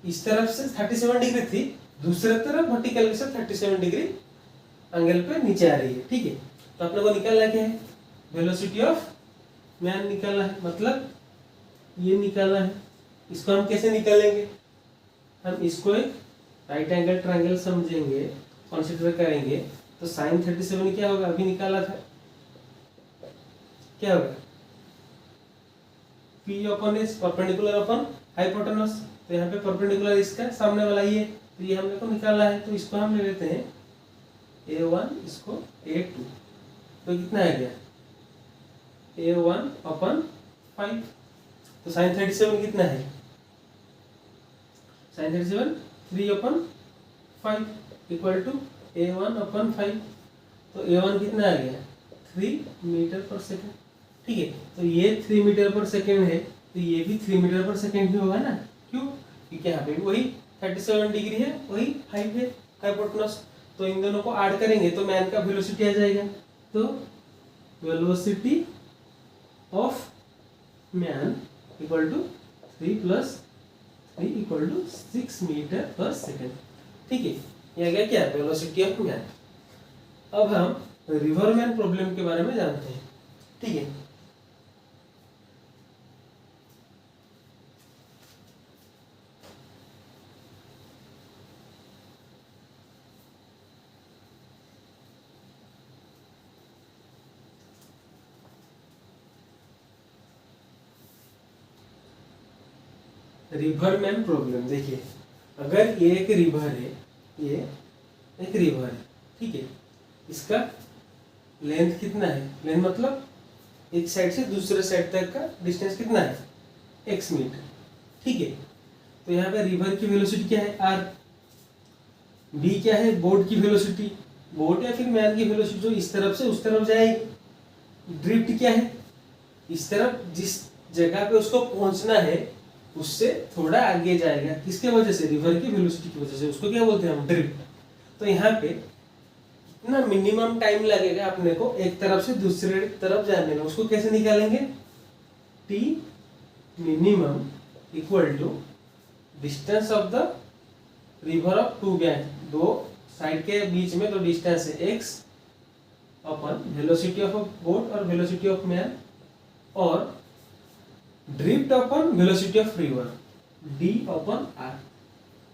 इस तरफ से 37 डिग्री थी, दूसरे तरफ वर्टिकल के साथ 37 डिग्री एंगल पे नीचे आ रही है। ठीक है, तो अपने को निकालना क्या है वेलोसिटी ऑफ मैन निकालना है, मतलब ये निकालना है। इसको हम कैसे निकालेंगे, हम इसको एक राइट एंगल ट्रायंगल समझेंगे, कंसीडर करेंगे। तो sin 37 क्या होगा, अभी निकाला था, क्या होगा P अपन एस परपेंडिकुलर अपन हाइपोटेनस। तो यहाँ पे परपेंडिकुलर इसका सामने वाला ये, तो ये हमने को निकालना है। तो इसको हम ले लेते हैं A1, इसको A2। तो कितना आ गया A1 अपन 5। तो sin 37 कितना है, sin 37 3/5 इक्वल टू A1 अपन 5। तो A1 कितना आ गया 3 मीटर पर सेकेंड। ठीक है, तो ये 3 मीटर पर सेकेंड है, तो ये भी 3 मीटर पर सेकेंड ही होगा ना। क्यों, क्योंकि यहाँ पे वही 37 डिग्री है, वही 5 है हाइपोटेनस। तो इन दोनों को ऐड करेंगे तो मैन का वेलोसिटी आ जाएगा। तो velocity of man equal to 3 + 3 equal to 6 metre per second. ठीक है, ये आ गया क्या वेलोसिटी ऑफ मैन। अब हम रिवर मैन प्रॉब्लम के बारे में जानते हैं। ठीक है, रिवर मैन प्रॉब्लम। देखिए अगर ये एक रिवर है, ये एक रिवर है, ठीक है, इसका लेंथ कितना है, लेंथ मतलब एक साइड से दूसरे साइड तक का डिस्टेंस कितना है x मीटर। ठीक है, तो यहाँ पे रिवर की वेलोसिटी क्या है r, b क्या है बोट की वेलोसिटी, बोट या फिर मैन की वेलोसिटी जो इस तरफ से उस तरफ जाएगी। ड्रिफ्ट क्या है, इस तरफ जिस जगह पे उसको पहुंचना है उससे थोड़ा आगे जाएगा, किसके वजह से रिवर की वेलोसिटी की वजह से, उसको क्या बोलते हैं हम ड्रिफ्ट। तो यहाँ पे कितना मिनिमम टाइम लगेगा अपने को एक तरफ से दूसरे तरफ जाने में, उसको कैसे निकालेंगे, t minimum equal to distance of the river of two bank, दो साइड के बीच में जो डिस्टेंस है X upon velocity of boat और वेलोसिटी ऑफ मैन, और drift upon velocity of river D upon R,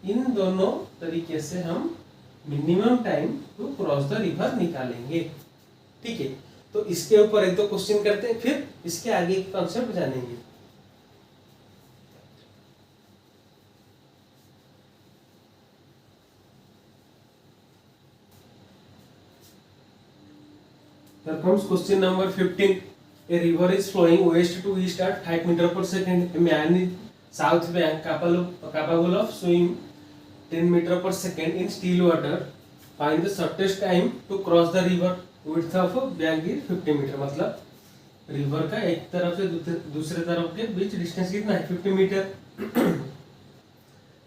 इन दोनों तरीके से हम minimum time to cross the river निकालेंगे। ठीक है, तो इसके ऊपर एक दो क्वेश्चन करते हैं, फिर इसके आगे के कॉन्सेप्ट जानेंगे। Here comes question number 15. A river is flowing west to east at 5 meter per second. A man in south bank capable of swimming 10 meter per second in still water. Find the shortest time to cross the river. Width of bank is 50 meter. मतलब river का एक तरफ से दूसरे तरफ के बीच distance कितना है? 50 मीटर।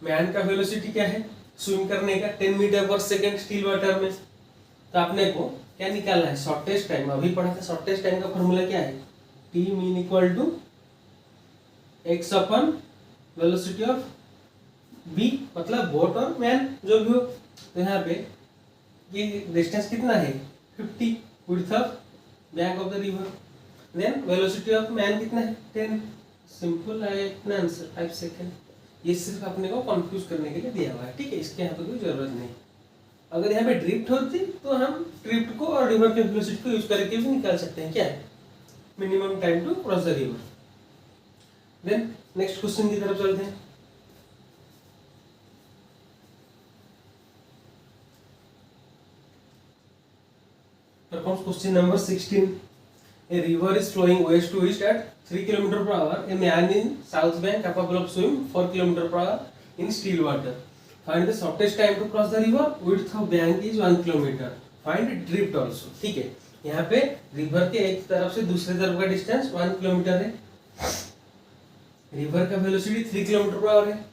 मैन का वेलोसिटी क्या है स्विम करने का? 10 metre per second still water में। तो आपने को क्या निकालना है? Shortest time. अभी पढ़ा था शॉर्टेस्ट टाइम का फॉर्मूला क्या है? T min equal to X upon velocity of B, मतलब बोट और मैन जो भी हो। तो यहाँ पे ये डिस्टेंस कितना है? 50, width of bank of the river. Then velocity of man कितना है? 10। सिंपल है इतना आंसर, 5 सेकेंड। ये सिर्फ अपने को कंफ्यूज करने के लिए दिया हुआ है। ठीक है, इसके यहाँ पे कोई जरूरत नहीं। अगर यहाँ पे ड्रिफ्ट होती तो हम ड्रिफ्ट को और रिवर के वेलोसिटी को यूज करके भी निकाल सकते हैं। क्या है? Minimum time to cross the river. Then next question की तरफ चलते हैं। Question number 16. A river is flowing west to east at 3 km per hour. A man in south bank capable of swimming 4 km per hour in still water. Find the shortest time to cross the river. Width of bank is 1 km. Find drift also. ठीक है, यहाँ पे river के एक तरफ से दूसरे तरफ का डिस्टेंस 1 किलोमीटर है। रिवर का वेलोसिटी 3 किलोमीटर पर आवर है,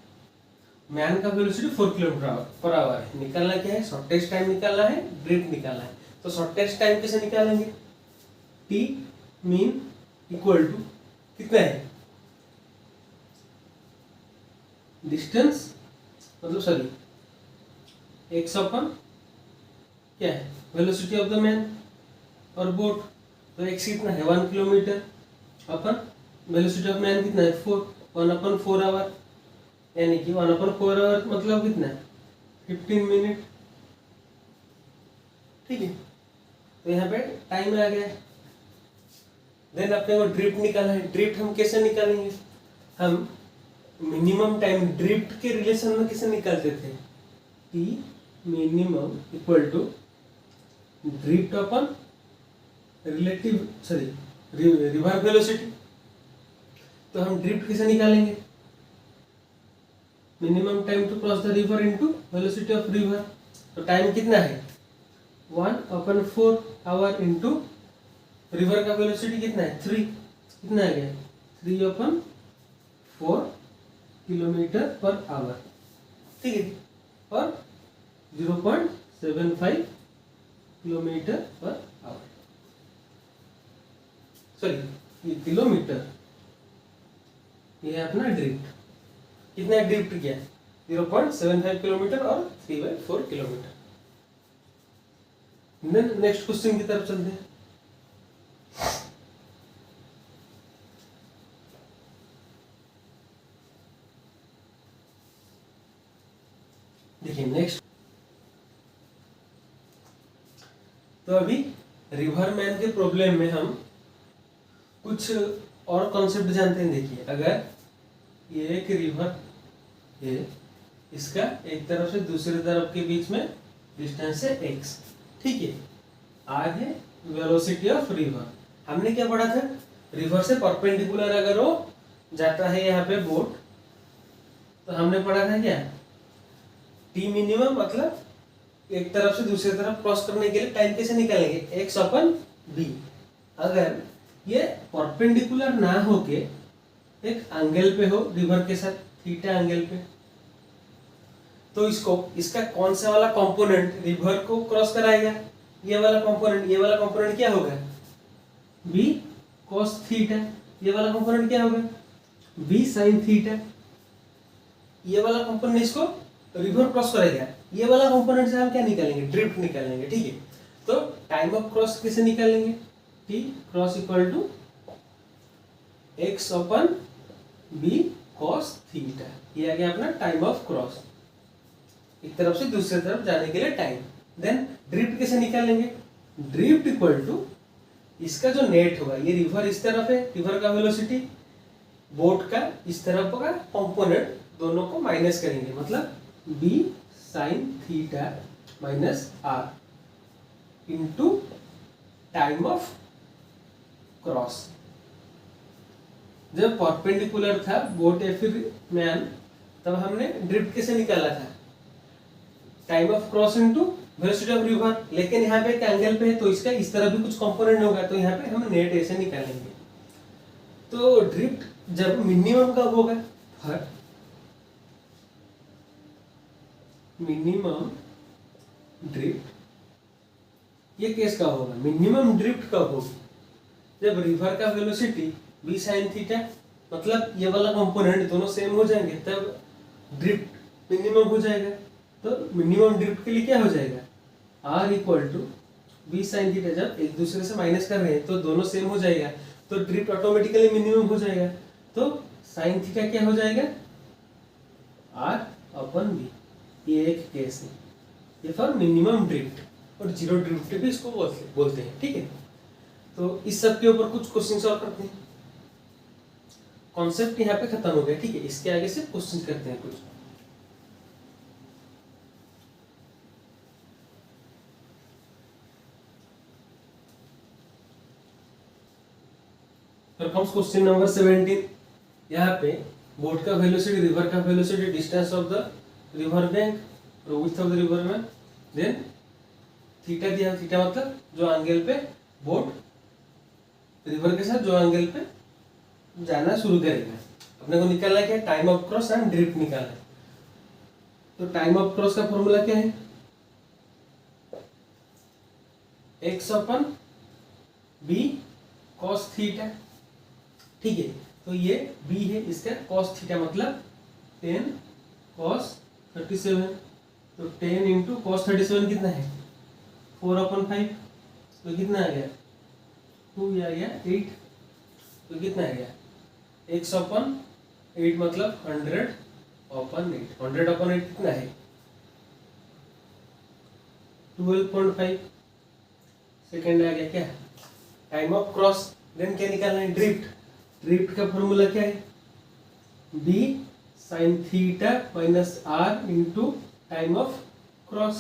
मैन का वेलोसिटी 4 किलोमीटर पर आवर है। निकालना क्या है? शॉर्टेस्ट टाइम निकालना है, ड्रिफ्ट निकालना है। तो शॉर्टेस्ट टाइम कैसे निकालेंगे? टी मीन इक्वल टू कितना है? डिस्टेंस मतलब सॉरी एक्स अपन क्या है? वेलोसिटी ऑफ द मैन और बोट। तो एक्स कितना है? 1 kilometre upon velocity of man कितना है? 4, 1/4 आवर, यानी कि 1/4 आवर मतलब कितना है? 15 मिनट। ठीक है, तो यहाँ पे टाइम आ गया। देन अपने को ड्रिफ्ट निकालना है। ड्रिफ्ट हम कैसे निकालेंगे? हम मिनिमम टाइम ड्रिफ्ट के रिलेशन में कैसे निकालते थे? T minimum equal to drift upon relative sorry river velocity. तो हम ड्रिफ्ट कैसे निकालेंगे? Minimum time to cross the river into velocity of river. तो टाइम कितना है? 1/4 आवर इंटू रिवर का वेलोसिटी कितना है? 3। कितना आ गया? 3/4 किलोमीटर पर आवर। ठीक है, और 0.75 kilometre per our, sorry kilometre. ये है अपना ड्रिफ्ट। कितना ड्रिफ्ट किया? 0.75 किलोमीटर और 3/4 किलोमीटर। नेक्स्ट क्वेश्चन की तरफ चलते हैं। देखिए नेक्स्ट, तो अभी रिवर मैन के प्रॉब्लम में हम कुछ और कॉन्सेप्ट जानते हैं। देखिए, अगर ये एक रिवर है, इसका एक तरफ से दूसरे तरफ के बीच में डिस्टेंस है x। ठीक है, आर है वेलोसिटी ऑफ रिवर। हमने क्या पढ़ा था? रिवर से परपेंडिकुलर अगर वो जाता है यहाँ पे बोट, तो हमने पढ़ा था क्या? टी मिनिमम मतलब एक तरफ से दूसरे तरफ क्रॉस करने के लिए टाइम कैसे निकालेंगे? x/b। अगर ये परपेंडिकुलर ना होके एक एंगल पे हो रिवर के साथ, थीटा एंगल पे, तो इसका कौन सा वाला कंपोनेंट रिवर को क्रॉस कराएगा? ये वाला कंपोनेंट। ये वाला कंपोनेंट क्या होगा? b cos theta. ये वाला कंपोनेंट क्या होगा? b sin theta. ये वाला कंपोनेंट इसको रिवर क्रॉस करेगा, ये वाला कंपोनेंट से हम क्या निकालेंगे, ड्रिफ्ट निकालेंगे, ठीक है। तो टाइम ऑफ क्रॉस कैसे निकालेंगे, T cross equal to X upon B cos theta, ये आ गया अपना टाइम ऑफ क्रॉस, एक तरफ से दूसरी तरफ जाने के लिए टाइम। देन ड्रिफ्ट कैसे निकालेंगे, ड्रिफ्ट इक्वल टू इसका जो नेट होगा, ये रिवर इस तरफ है, रिवर का वेलोसिटी, बोट का इस तरफ का कंपोनेंट, दोनों को माइनस करेंगे, मतलब B sine theta minus R into time of cross. जब परपेंडिकुलर था बोट या फिर मैन, तब हमने ड्रिफ्ट कैसे निकाला था, time of cross into velocity of river, लेकिन यहाँ पे एक एंगल पे है तो इसका इस तरह भी कुछ कंपोनेंट होगा, तो यहाँ पे हम नेट ऐसे निकालेंगे। तो ड्रिफ्ट जब मिनिमम कब होगा, मिनिमम ड्रिफ्ट, ये केस कब होगा, मिनिमम ड्रिफ्ट कब होगी, जब रिवर का वेलोसिटी v sin थीटा, मतलब ये वाला कंपोनेंट दोनों सेम हो जाएंगे, तब ड्रिफ्ट मिनिमम हो जाएगा। तो मिनिमम ड्रिफ्ट के लिए क्या हो जाएगा, r equal to v sin theta, जब एक दूसरे से माइनस कर रहे हैं तो दोनों सेम हो जाएगा, तो ड्रिफ्ट ऑटोमेटिकली मिनिमम हो जाएगा। तो sin थीटा क्या हो जाएगा, r अपन v, ये एक केस है, ये फॉर मिनिमम ड्रिफ्ट, और जीरो ड्रिफ्ट भी इसको बोलते हैं, ठीक है। तो इस सब के ऊपर कुछ क्वेश्चन सॉल्व करते हैं, कॉन्सेप्ट यहाँ पे खत्म हो गया, ठीक है। इसके आगे से क्वेश्चन करते हैं कुछ। क्वेश्चन नंबर 17, यहाँ पे बोट का वेलोसिटी, रिवर का velocity, distance of the river bank और विड्थ ऑफ द रिवर में, देन थीटा दिया, थीटा मतलब जो एंगल पे बोट रिवर के साथ जो एंगल पे जाना शुरू करेगा। अपने को निकालना क्या है, time of cross and drift निकालना है। तो टाइम ऑफ क्रॉस का फॉर्मूला क्या है, X upon B cos theta, ठीक है। तो ये b है, इसका cos थीटा मतलब 10 cos 37, तो 10 इंटू cos 37 कितना है, 4/5, तो कितना आ गया 2, या 8, तो कितना आ गया x/8 मतलब 100/8, 100/8 कितना है 12.5 सेकेंड आ गया। क्या टाइम ऑफ क्रॉस, देन क्या निकालना है, ड्रिफ्ट, ड्रिफ्ट का फॉर्मूला क्या है, b sin theta minus r into time of cross.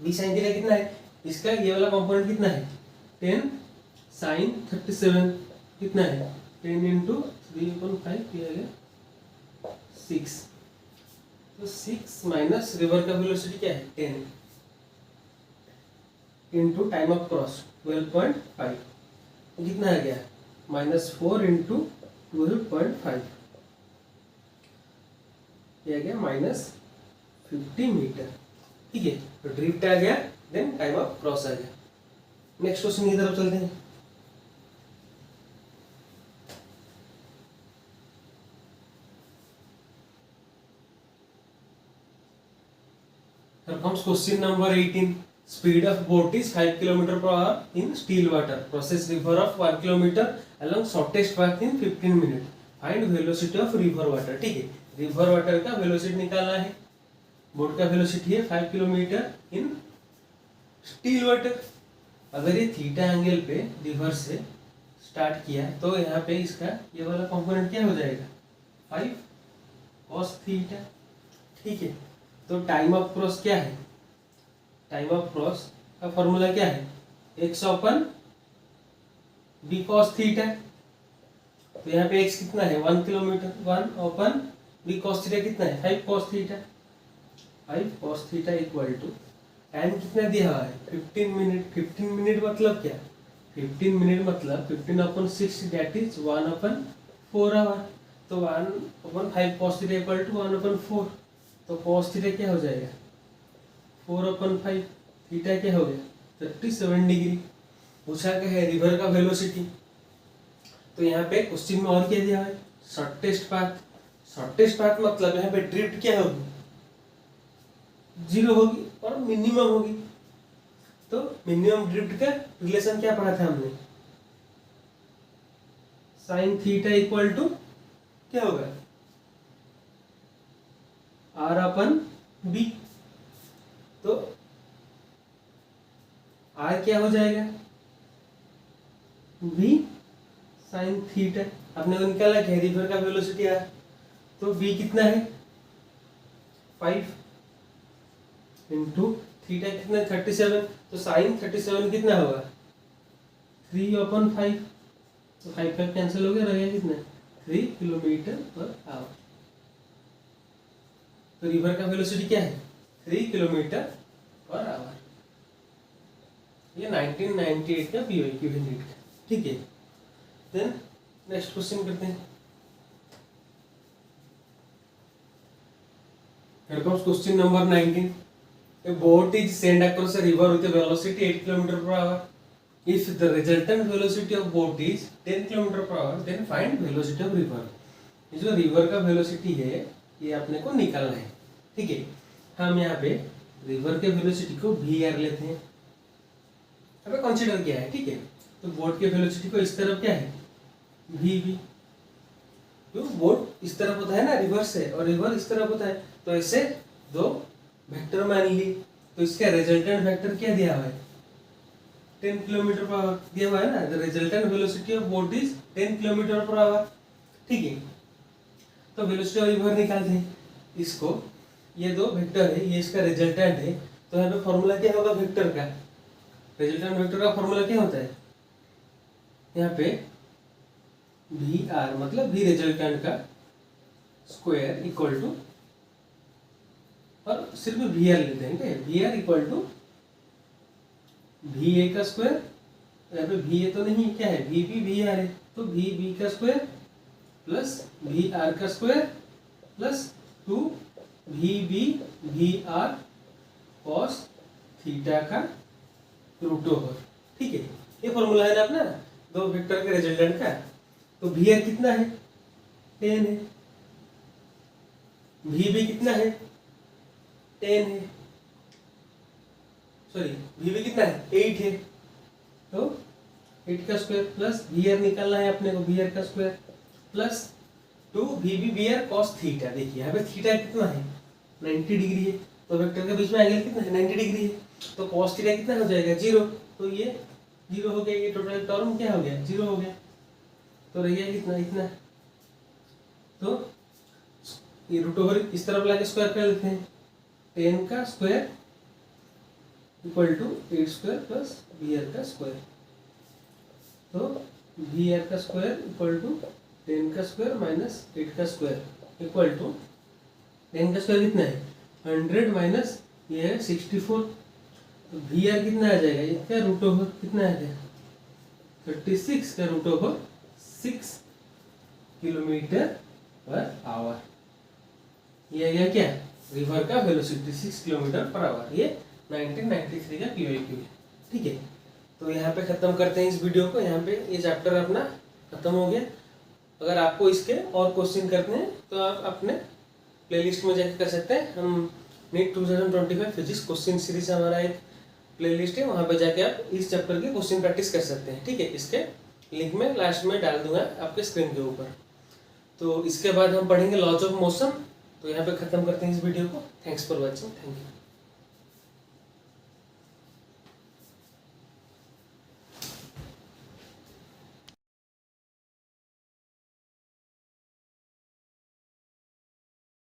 b sin theta कितना है, इसका ये वाला कंपोनेंट कितना है 10 sin 37 कितना है 10 इंटू 3/5 किया गया 6, तो 6 माइनस रिवर का वेलोसिटी क्या है 10 इंटू टाइम ऑफ क्रॉस 12.5, तो कितना आ गया -4 इंटू 12.5, ये आ गया -50 मीटर, ठीक है। तो ड्रिफ्ट आ गया, देन टाइम ऑफ क्रॉस आ गया। नेक्स्ट क्वेश्चन की तरफ चलते हैं। Question number 18, speed of boat is 5 km/h in still water, crosses river of 1 km along shortest path in 15 minutes, find velocity of river water, ठीक है। River water का velocity निकालना है, बोट का वेलोसिटी है 5 किलोमीटर इन स्टील वाटर। अगर ये theta angle पे रिवर से स्टार्ट किया तो यहाँ पे इसका ये वाला कंपोनेंट क्या हो जाएगा 5 cos थीटा, ठीक है। तो टाइम ऑफ क्रॉस क्या है, टाइम ऑफ क्रॉस का फॉर्मूला क्या है, x/b cos थीटा, तो यहाँ पे x कितना है 1 किलोमीटर, 1/b cos थीटा कितना है 5 cos theta, 5 cos theta equal to time कितना दिया हुआ है 15 मिनट। 15 मिनट मतलब क्या, 15 मिनट मतलब 15/6 दैट इज 1/4 आवर, तो 1/5 cos थीटा इक्वल टू 1/4, तो cos थीटा क्या हो जाएगा 4/5, थीटा क्या हो गया 37 डिग्री। पूछा क्या है रिवर का वेलोसिटी, तो यहाँ पे क्वेश्चन में और क्या दिया है शॉर्टेस्ट पाथ, शॉर्टेस्ट पाथ मतलब यहाँ पे ड्रिफ्ट क्या होगी, 0 होगी और मिनिमम होगी। तो मिनिमम ड्रिफ्ट का रिलेशन क्या पढ़ा था हमने, साइन थीटा इक्वल टू क्या होगा, आर अपन बी। तो आर क्या हो जाएगा, बी साइन थीटा। आपने को निकाला क्या, रिवर का वेलोसिटी आर, तो बी कितना है 5 इंटू थीटा कितना 37, तो साइन 37 कितना होगा 3/5। तो 5 कैंसिल हो गया, रहेगा कितना 3 किलोमीटर पर आवर। तो रिवर का वेलोसिटी क्या है 3 किलोमीटर पर आवर। ये 1998 का पीवाईक्यू है नीट का, ठीक है। देन नेक्स्ट क्वेश्चन करते हैं। Here comes question number 19. A boat is sent across a river with a velocity 8 km per hour. If the resultant velocity of boat is 10 km per hour, then find velocity of river. ये जो river का velocity है ये अपने को निकालना है, ठीक है। हम यहाँ पे रिवर के वेलोसिटी को वी आर लेते हैं, अब कंसीडर किया है, ठीक है। तो बोट के वेलोसिटी को इस तरफ क्या है वी वी, तो बोट इस तरफ होता है ना रिवर से, और रिवर इस तरफ होता है, तो ऐसे दो वेक्टर मान लिए। तो इसका रिजल्टेंट वेक्टर क्या दिया हुआ है 10 किलोमीटर पर आवर दिया हुआ है ना। The resultant velocity of boat is 10 kilometre per our, ठीक है। तो वेलोसिटी ऑफ रिवर निकालते हैं इसको, ये दो वेक्टर है, ये इसका रिजल्टेंट है। तो यहाँ पे फॉर्मूला क्या होगा वेक्टर का, रिजल्टेंट वेक्टर का फॉर्मूला क्या होता है, यहाँ पे वी आर मतलब वी रिजल्टेंट का स्क्वायर इक्वल टू, और सिर्फ वी आर लेते हैं, क्या V R equal to V A का स्क्वायर। यहाँ पे वी ए तो नहीं, क्या है वी बी वी आर है, तो वी बी का स्क्वायर प्लस वी आर का square plus 2 V B V R cos theta का रूट ओवर, ठीक है। ये फॉर्मूला है ना अपना दो वेक्टर के रिजल्टेंट का। तो वी आर कितना है 10 है, वी बी कितना है 10 है, सॉरी वी बी कितना है 8 है, तो 8 का स्क्वायर प्लस वी आर निकालना है अपने को, वी आर का square plus 2 V B V R cos theta. देखिए यहाँ पे थीटा कितना है 90 डिग्री है, तो वेक्टर के बीच में एंगल कितना है 90 डिग्री है, तो कॉस थीटा कितना हो जाएगा 0। तो ये 0 हो गया, ये टोटल टर्म क्या हो गया 0 हो गया, तो रह गया कितना इतना। तो ये रूट ओवर इस तरफ लाके स्क्वायर कर लेते हैं, 10 का square equal to 8 square plus V R का स्क्वायर। तो वी आर का स्क्वायर इक्वल टू 10 का स्क्वायर माइनस 8 का स्क्वायर इक्वल टू 10 का स्क्वायर कितना है 100 माइनस ये है 64। तो वी आर कितना आ जाएगा, इसका रूट ओवर कितना आ जाएगा 36 का root over 6 kilometre per hour. ये आ गया क्या रिवर का वेलोसिटी 6 किलोमीटर पर आवर। ये 1993 का पीवाईक्यू है, ठीक है। तो यहाँ पे खत्म करते हैं इस वीडियो को, यहाँ पे ये चैप्टर अपना खत्म हो गया। अगर आपको इसके और क्वेश्चन करने हैं तो आप अपने प्लेलिस्ट में जाकर कर सकते हैं। हम नीट 2025 फिजिक्स क्वेश्चन सीरीज हमारा एक प्लेलिस्ट है, वहाँ पे जाके आप इस चैप्टर के क्वेश्चन प्रैक्टिस कर सकते हैं, ठीक है। इसके लिंक में लास्ट में डाल दूंगा आपके स्क्रीन के ऊपर। तो इसके बाद हम पढ़ेंगे लॉज ऑफ मोशन। तो यहाँ पे खत्म करते हैं इस वीडियो को। Thanks for watching, thank you.